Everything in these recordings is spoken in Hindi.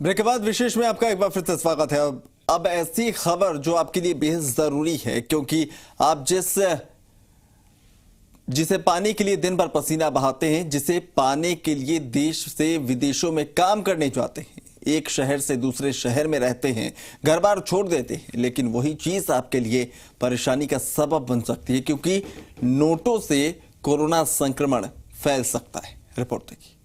ब्रेक के बाद विशेष में आपका एक बार फिर से स्वागत है। अब ऐसी खबर जो आपके लिए बेहद जरूरी है, क्योंकि आप जिसे पाने के लिए दिन भर पसीना बहाते हैं, जिसे पाने के लिए देश से विदेशों में काम करने जाते हैं, एक शहर से दूसरे शहर में रहते हैं, घर बार छोड़ देते हैं, लेकिन वही चीज आपके लिए परेशानी का सबब बन सकती है, क्योंकि नोटों से कोरोना संक्रमण फैल सकता है। रिपोर्ट देखिए।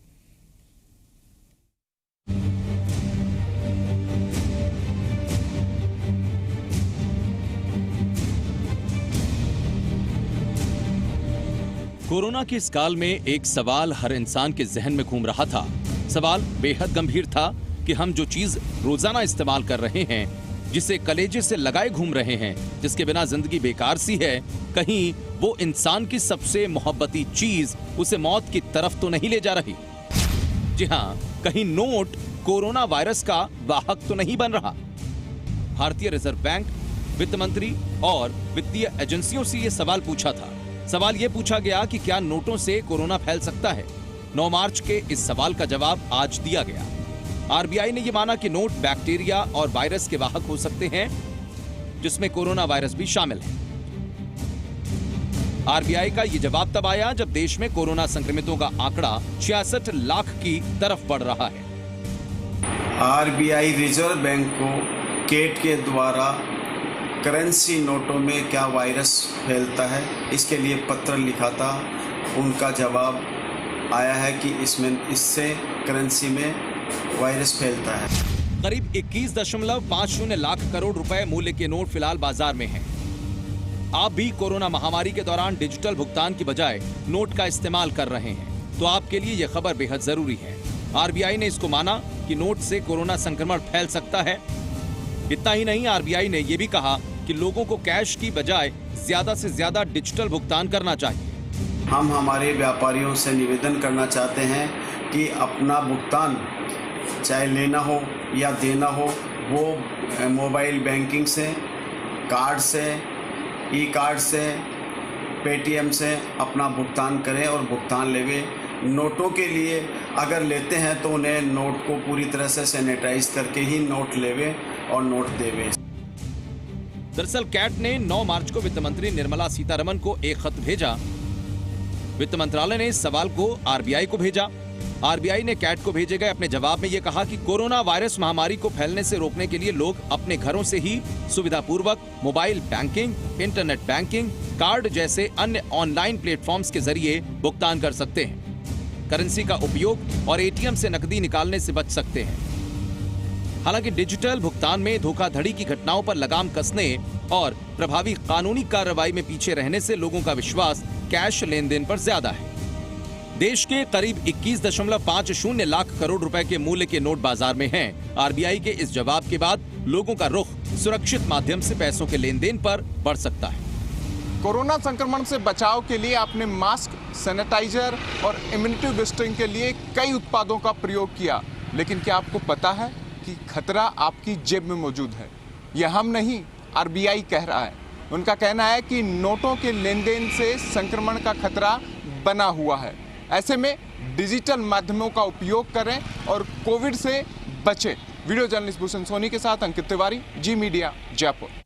कोरोना के इस काल में एक सवाल हर इंसान के जहन में घूम रहा था। सवाल बेहद गंभीर था कि हम जो चीज रोजाना इस्तेमाल कर रहे हैं, जिसे कलेजे से लगाए घूम रहे हैं, जिसके बिना जिंदगी बेकार सी है, कहीं वो इंसान की सबसे मोहब्बती चीज उसे मौत की तरफ तो नहीं ले जा रही। जी हाँ, कहीं नोट कोरोना वायरस का वाहक तो नहीं बन रहा। भारतीय रिजर्व बैंक, वित्त मंत्री और वित्तीय एजेंसियों से ये सवाल पूछा था। सवाल ये पूछा गया कि क्या नोटों से कोरोना फैल सकता है। 9 मार्च के इस सवाल का जवाब आज दिया गया। आरबीआई ने ये माना कि नोट बैक्टीरिया और वायरस के वाहक हो सकते हैं, जिसमें कोरोना वायरस भी शामिल है। आरबीआई का ये जवाब तब आया जब देश में कोरोना संक्रमितों का आंकड़ा 66 लाख की तरफ बढ़ रहा है। आरबीआई रिजर्व बैंक को केट के द्वारा करेंसी नोटों में क्या वायरस फैलता है, इसके लिए पत्र लिखा था। उनका जवाब आया है कि इससे करेंसी में वायरस फैलता है। करीब 21.50 लाख करोड़ रुपए मूल्य के नोट फिलहाल बाजार में हैं। आप भी कोरोना महामारी के दौरान डिजिटल भुगतान की बजाय नोट का इस्तेमाल कर रहे हैं, तो आपके लिए यह खबर बेहद जरूरी है। आरबीआई ने इसको माना कि नोट से कोरोना संक्रमण फैल सकता है। इतना ही नहीं, आरबीआई ने यह भी कहा कि लोगों को कैश की बजाय ज्यादा से ज्यादा डिजिटल भुगतान करना चाहिए। हम हमारे व्यापारियों से निवेदन करना चाहते हैं कि अपना भुगतान चाहे लेना हो या देना हो, वो मोबाइल बैंकिंग से, कार्ड से, ई कार्ड से, पेटीएम से अपना भुगतान करें और भुगतान लेवे। नोटों के लिए अगर लेते हैं तो उन्हें नोट को पूरी तरह से सैनिटाइज करके ही नोट लेवे और नोट देवे। दरअसल कैट ने 9 मार्च को वित्त मंत्री निर्मला सीतारमण को एक खत भेजा। वित्त मंत्रालय ने इस सवाल को आरबीआई को भेजा। आरबीआई ने कैट को भेजे गए अपने जवाब में यह कहा कि कोरोना वायरस महामारी को फैलने से रोकने के लिए लोग अपने घरों से ही सुविधापूर्वक mobile banking, internet banking, card जैसे अन्य ऑनलाइन प्लेटफॉर्म्स के जरिए भुगतान कर सकते हैं। करेंसी का उपयोग और एटीएम से नकदी निकालने से बच सकते हैं। हालांकि डिजिटल भुगतान में धोखाधड़ी की घटनाओं पर लगाम कसने और प्रभावी कानूनी कार्रवाई में पीछे रहने से लोगों का विश्वास कैश लेन देन पर ज्यादा है। देश के करीब 21.50 लाख करोड़ रुपए के मूल्य के नोट बाजार में हैं। आरबीआई के इस जवाब के बाद लोगों का रुख सुरक्षित माध्यम से पैसों के लेन देन पर बढ़ सकता है। कोरोना संक्रमण से बचाव के लिए आपने मास्क, सैनिटाइजर और इम्यूनिटी बूस्टिंग के लिए कई उत्पादों का प्रयोग किया, लेकिन क्या आपको पता है कि खतरा आपकी जेब में मौजूद है? यह हम नहीं, आरबीआई कह रहा है। उनका कहना है कि नोटों के लेन देन से संक्रमण का खतरा बना हुआ है। ऐसे में डिजिटल माध्यमों का उपयोग करें और कोविड से बचें। वीडियो जर्नलिस्ट भूषण सोनी के साथ अंकित तिवारी, जी मीडिया, जयपुर।